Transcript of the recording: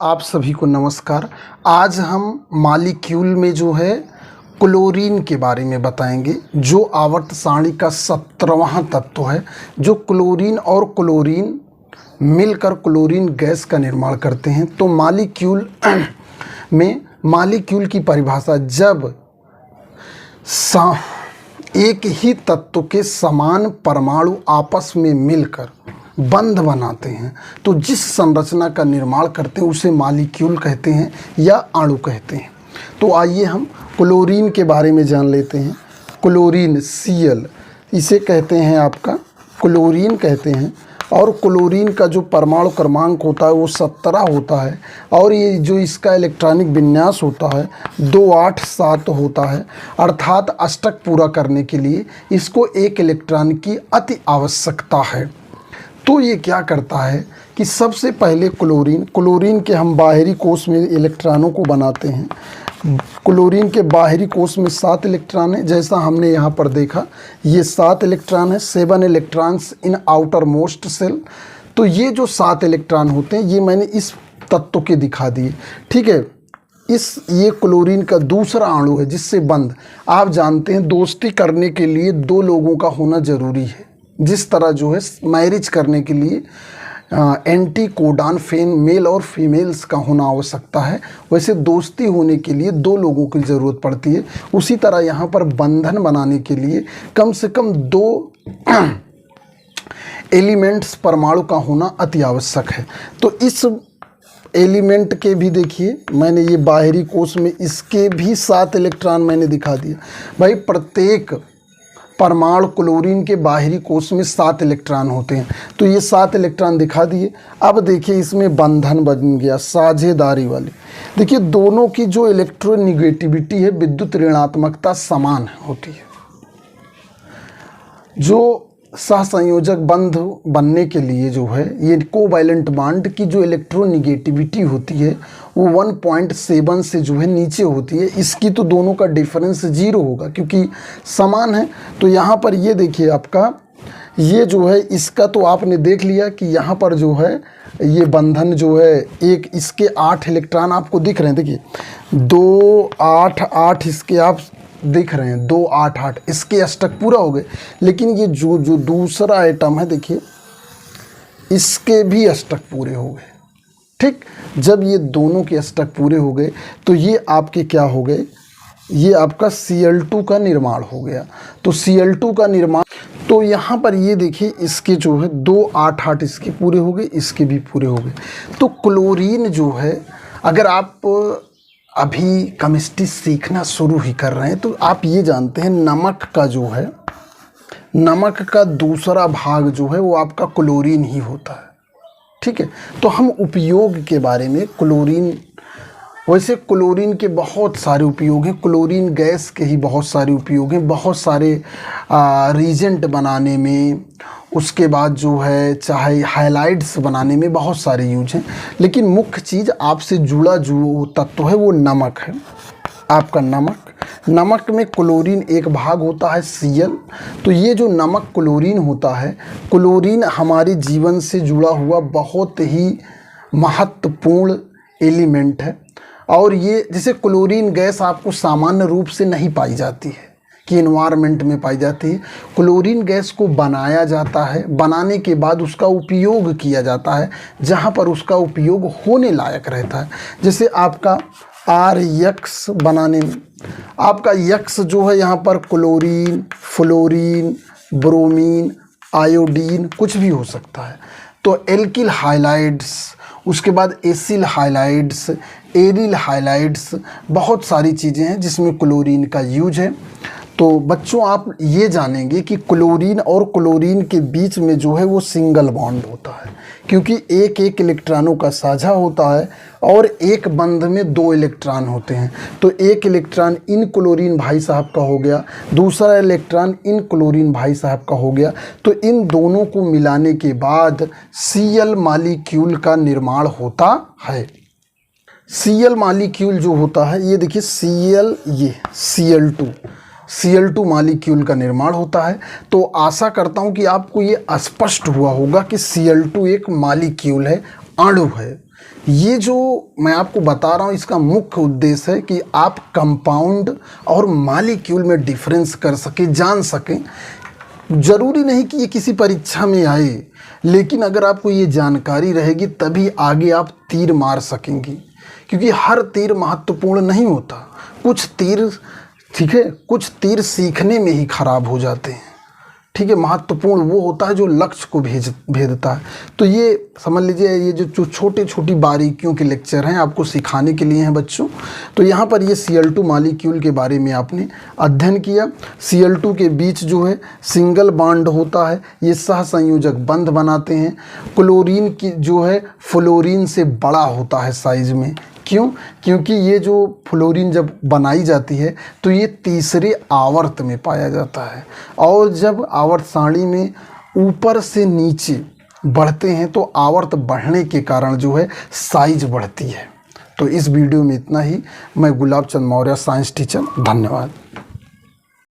आप सभी को नमस्कार। आज हम मॉलिक्यूल में जो है क्लोरीन के बारे में बताएंगे, जो आवर्त सारणी का 17वां तत्व है, जो क्लोरीन और क्लोरीन मिलकर क्लोरीन गैस का निर्माण करते हैं। तो मॉलिक्यूल में मॉलिक्यूल की परिभाषा जब एक ही तत्व के समान परमाणु आपस में मिलकर बंध बनाते हैं तो जिस संरचना का निर्माण करते हैं उसे मॉलिक्यूल कहते हैं या अणु कहते हैं। तो आइए हम क्लोरीन के बारे में जान लेते हैं। क्लोरीन Cl इसे कहते हैं, आपका क्लोरीन कहते हैं। और क्लोरीन का जो परमाणु क्रमांक होता है वो 17 होता है और ये जो इसका इलेक्ट्रॉनिक विन्यास होता है 287 होता है। अर्थात अष्टक पूरा करने के लिए इसको एक इलेक्ट्रॉन की अति आवश्यकता है। तो ये क्या करता है कि सबसे पहले क्लोरीन के हम बाहरी कोश में इलेक्ट्रॉनों को बनाते हैं। क्लोरीन के बाहरी कोश में 7 इलेक्ट्रॉन है, जैसा हमने यहाँ पर देखा ये 7 इलेक्ट्रॉन है। 7 electrons in outermost shell. तो ये जो 7 इलेक्ट्रॉन होते हैं ये मैंने इस तत्व के दिखा दिए, ठीक है। ये क्लोरीन का दूसरा अणु है जिससे बंध, आप जानते हैं दोस्ती करने के लिए 2 लोगों का होना ज़रूरी है। जिस तरह जो है मैरिज करने के लिए एंटी कोडॉन मेल और फीमेल्स का होना आवश्यकता है, वैसे दोस्ती होने के लिए 2 लोगों की ज़रूरत पड़ती है। उसी तरह यहाँ पर बंधन बनाने के लिए कम से कम 2 एलिमेंट्स परमाणु का होना अति आवश्यक है। तो इस एलिमेंट के भी देखिए, मैंने ये बाहरी कोश में इसके भी 7 इलेक्ट्रॉन मैंने दिखा दिया। भाई प्रत्येक परमाणु क्लोरीन के बाहरी कोश में 7 इलेक्ट्रॉन होते हैं, तो ये 7 इलेक्ट्रॉन दिखा दिए। अब देखिए इसमें बंधन बन गया साझेदारी वाली। देखिए दोनों की जो इलेक्ट्रोनिगेटिविटी है, विद्युत ऋणात्मकता समान होती है। जो सहसंयोजक बंध बनने के लिए जो है ये कोवैलेंट बॉन्ड की जो इलेक्ट्रोनिगेटिविटी होती है वो 1.7 से जो है नीचे होती है। इसकी तो दोनों का डिफरेंस 0 होगा क्योंकि समान है। तो यहाँ पर ये देखिए आपका ये जो है इसका तो आपने देख लिया कि यहाँ पर जो है ये बंधन जो है एक इसके 8 इलेक्ट्रॉन आपको दिख रहे हैं। देखिए 2 8 8 इसके आप दिख रहे हैं, 2 8 8 इसके अष्टक पूरा हो गए। लेकिन ये जो दूसरा आइटम है देखिए इसके भी अष्टक पूरे हो गए, ठीक। जब ये दोनों के अष्टक पूरे हो गए तो ये आपके क्या हो गए, ये आपका Cl2 का निर्माण हो गया। तो Cl2 का निर्माण, तो यहाँ पर ये देखिए इसके जो है 2 8 8 इसके पूरे हो गए, इसके भी पूरे हो गए। तो क्लोरीन जो है, अगर आप अभी केमिस्ट्री सीखना शुरू ही कर रहे हैं तो आप ये जानते हैं नमक का जो है, नमक का दूसरा भाग जो है वो आपका क्लोरीन ही होता है, ठीक है। तो हम उपयोग के बारे में वैसे क्लोरीन के बहुत सारे उपयोग हैं। क्लोरीन गैस के ही बहुत सारे उपयोग हैं, बहुत सारे रीजेंट बनाने में, उसके बाद जो है चाहे हाइलाइट्स बनाने में बहुत सारे यूज हैं। लेकिन मुख्य चीज़ आपसे जुड़ा जो तत्व है वो नमक है। आपका नमक में क्लोरीन एक भाग होता है Cl। तो ये जो नमक क्लोरीन होता है, क्लोरीन हमारे जीवन से जुड़ा हुआ बहुत ही महत्वपूर्ण एलिमेंट है। और ये जैसे क्लोरीन गैस आपको सामान्य रूप से नहीं पाई जाती है कि एनवायरनमेंट में पाई जाती है। क्लोरीन गैस को बनाया जाता है, बनाने के बाद उसका उपयोग किया जाता है जहाँ पर उसका उपयोग होने लायक रहता है। जैसे आपका RX बनाने में आपका X जो है यहाँ पर क्लोरीन, फ्लोरीन, ब्रोमीन, आयोडीन कुछ भी हो सकता है। तो एल्किल हाइलाइड्स, उसके बाद एसिल हाइलाइड्स, एरिल हाइलाइड्स, बहुत सारी चीज़ें हैं जिसमें क्लोरीन का यूज है। तो बच्चों आप ये जानेंगे कि क्लोरीन और क्लोरीन के बीच में जो है वो सिंगल बॉन्ड होता है, क्योंकि एक एक इलेक्ट्रॉनों का साझा होता है और एक बंध में 2 इलेक्ट्रॉन होते हैं। तो एक इलेक्ट्रॉन इन क्लोरीन भाई साहब का हो गया, दूसरा इलेक्ट्रॉन इन क्लोरीन भाई साहब का हो गया। तो इन दोनों को मिलाने के बाद Cl मॉलिक्यूल का निर्माण होता है। Cl मॉलिक्यूल जो होता है ये देखिए ये Cl2 मॉलिक्यूल का निर्माण होता है। तो आशा करता हूँ कि आपको ये स्पष्ट हुआ होगा कि Cl2 एक मॉलिक्यूल है, अणु है। ये जो मैं आपको बता रहा हूँ इसका मुख्य उद्देश्य है कि आप कंपाउंड और मॉलिक्यूल में डिफरेंस कर सकें, जान सकें। ज़रूरी नहीं कि ये किसी परीक्षा में आए, लेकिन अगर आपको ये जानकारी रहेगी तभी आगे आप तीर मार सकेंगे, क्योंकि हर तीर महत्वपूर्ण नहीं होता। कुछ तीर, ठीक है, कुछ तीर सीखने में ही खराब हो जाते हैं, ठीक है। महत्वपूर्ण वो होता है जो लक्ष्य को भेदता है। तो ये समझ लीजिए, ये जो छोटी छोटी बारीकियों के लेक्चर हैं आपको सिखाने के लिए हैं बच्चों। तो यहाँ पर ये Cl2 मॉलिक्यूल के बारे में आपने अध्ययन किया। Cl2 के बीच जो है सिंगल बॉन्ड होता है, ये सहसंयोजक बंध बनाते हैं। क्लोरीन की जो है फ्लोरीन से बड़ा होता है साइज में। क्यों? क्योंकि ये जो फ्लोरीन जब बनाई जाती है तो ये तीसरे आवर्त में पाया जाता है, और जब आवर्त सारणी में ऊपर से नीचे बढ़ते हैं तो आवर्त बढ़ने के कारण जो है साइज बढ़ती है। तो इस वीडियो में इतना ही। मैं गुलाब चंद मौर्य, साइंस टीचर। धन्यवाद।